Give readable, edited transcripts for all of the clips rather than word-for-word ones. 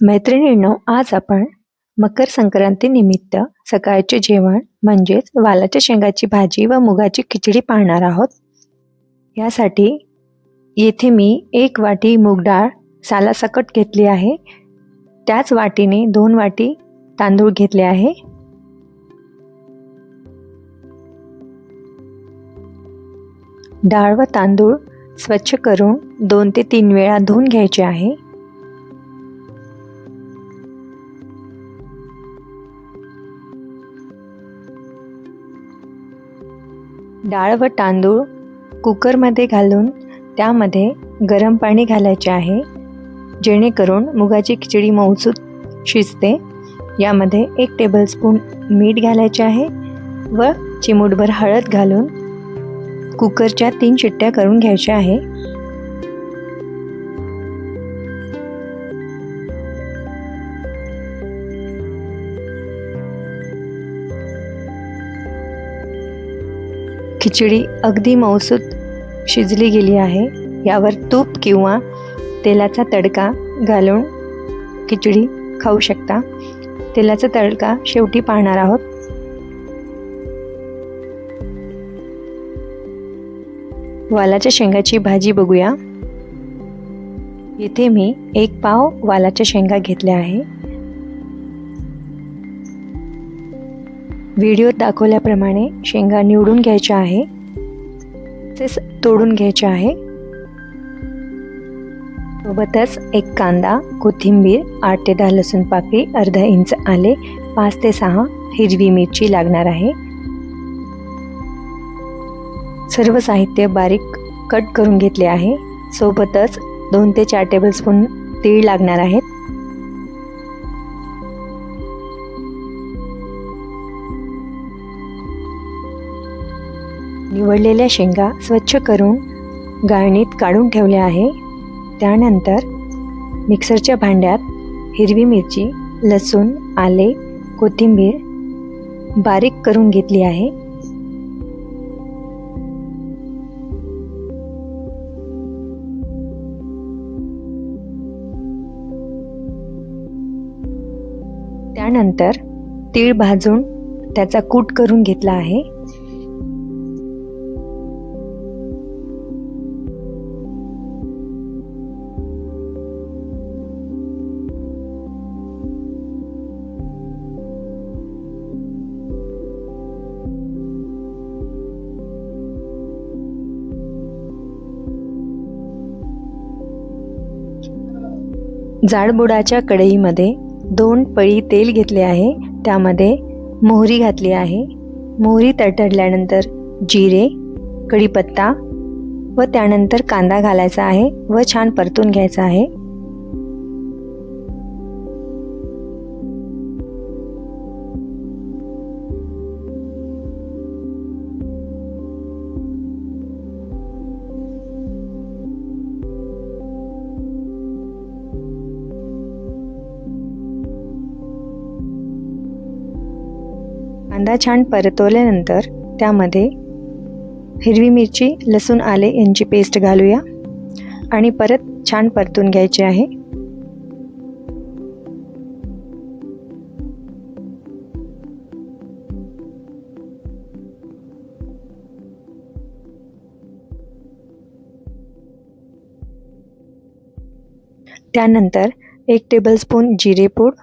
मैत्रिणींनो, आज आपण मकर संक्रांतीनिमित्त सकाळचे जेवण म्हणजेच वालाच्या शेंगाची भाजी व मुगाची खिचडी पाहणार आहोत. यासाठी येथे मी 1 वाटी मूग डाळ सालासकट घेतली आहे. त्याच वाटीने 2 वाटी तांदूळ घेतले आहे. डाळ व तांदूळ स्वच्छ करून 2 ते 3 वेळा धुवून घ्यायचे आहे. डाळ व तांदूळ कुकरमध्ये घालून त्यामध्ये गरम पाणी घालायचे आहे, जेणेकरून मुगाची खिचडी मऊसूत शिजते. यामध्ये 1 टेबलस्पून मीठ घालायचे आहे व चिमूटभर हळद घालून कुकरच्या 3 शिट्ट्या करून घ्यायच्या आहे. खिचडी अगदी मऊसूत शिजली गेली आहे. यावर तूप किंवा तेलाचा तडका घालून खिचडी खाऊ शकता. तेलाचा तडका शेवटी पाहणार आहोत. वालाच्या शेंगाची भाजी बघूया. येथे मी 1 पाव वालाच्या शेंगा घेतल्या आहे. व्हिडिओत दाखवल्याप्रमाणे शेंगा निवडून घ्यायच्या आहे, तोडून घ्यायच्या आहे. सोबतच 1 कांदा, कोथिंबीर, 8 ते 10 लसूण पाकळी, अर्धा इंच आले, 5 ते 6 हिरवी मिरची लागणार आहे. सर्व साहित्य बारीक कट करून घेतले आहे. सोबतच 2 ते 4 टेबलस्पून तीळ लागणार आहेत. निवडलेल्या शेंगा स्वच्छ करून गाळणीत काढून ठेवले आहे. त्यानंतर मिक्सरच्या भांड्यात हिरवी मिरची, लसूण, आले, कोथिंबीर बारीक करून घेतली आहे. त्यानंतर तीळ भाजून त्याचा कूट करून घेतला आहे. जाडबुडाच्या कढईमध्ये 2 पळी तेल घेतले आहे. त्यामध्ये मोहरी घातली आहे. मोहरी तडतडल्यानंतर जिरे, कढीपत्ता व त्यानंतर कांदा घालायचा आहे व छान परतून घ्यायचा आहे. कांदा छान परतवल्यानंतर त्यामध्ये हिरवी मिरची, लसूण, आले यांची पेस्ट घालूया आणि परत छान परतून घ्यायचे आहे. त्यानंतर 1 टेबलस्पून जिरेपूड,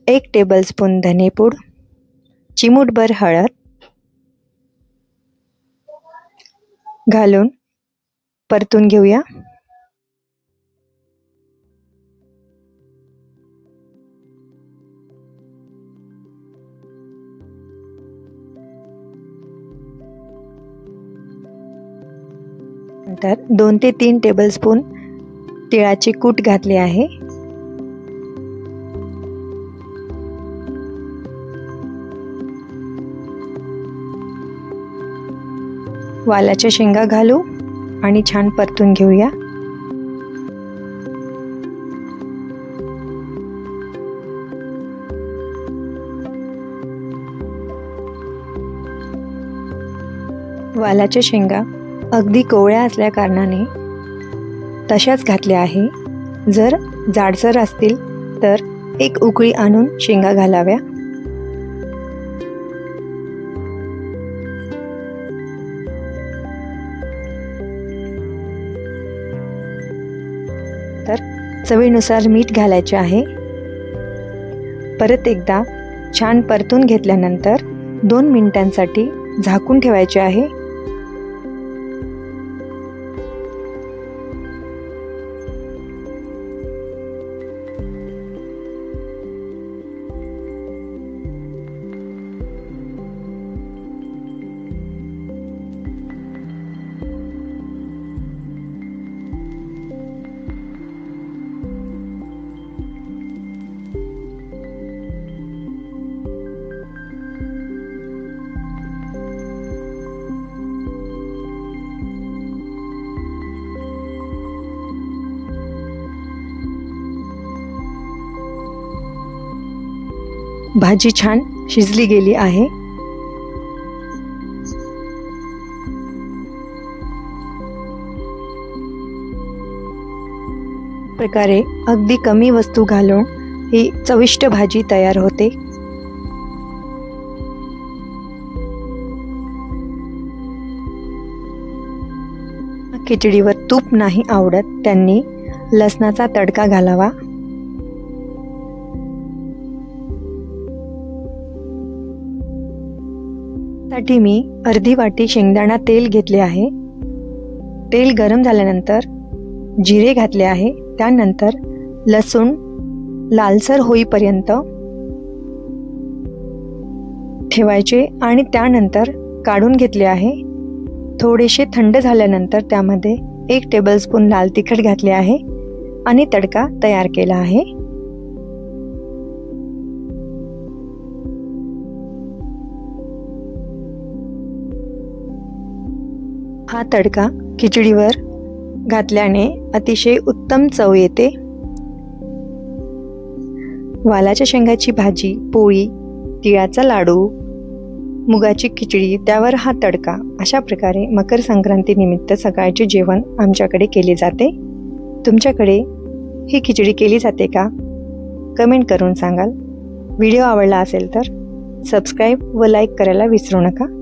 1 टेबलस्पून धनेपूड, चिमूटभर हळद घालून परतून घेऊया. नंतर 2 ते 3 टेबलस्पून तिळाचे कूट घातले आहे. वालाच्या शेंगा घालू आणि छान परतून घेऊया. वालाच्या शेंगा अगदी कोवळ्या असल्या कारणाने तशाच घातल्या आहे. जर जाडसर असतील तर एक उकळी आणून शेंगा घालाव्या. तर चवीनुसार मीठ घालायचे आहे. परत एकदा छान परतून घेतल्यानंतर 2 मिनिटांसाठी झाकून ठेवायचे आहे. भाजी छान शिजली गेली आहे. प्रकारे अगदी कमी वस्तू घालून ही चविष्ट भाजी तयार होते. खिचडीवर तूप नाही आवडत त्यांनी लसणाचा तडका घालावा. साठी मी अर्धी वाटी शेंगदाणा तेल घेतले आहे. तेल गरम झाल्यानंतर जिरे घातले आहे. त्यानंतर लसूण लालसर होईपर्यंत ठेवायचे आणि त्यानंतर काढून घेतले आहे. थोडेसे थंड झाल्यानंतर त्यामध्ये 1 टेबलस्पून लाल तिखट घातले आहे आणि तडका तयार केला आहे. हा तडका खिचडीवर घातल्याने अतिशय उत्तम चव येते. वालाच्या शेंगाची भाजी, पोळी, तिळाचा लाडू, मुगाची खिचडी, त्यावर हा तडका, अशा प्रकारे मकर संक्रांती निमित्त सकाळचे जेवण आमच्याकडे केले जाते. तुमच्याकडे ही खिचडी केली जाते का? कमेंट करून सांगाल. व्हिडिओ आवडला असेल तर सबस्क्राईब व लाईक करायला विसरू नका.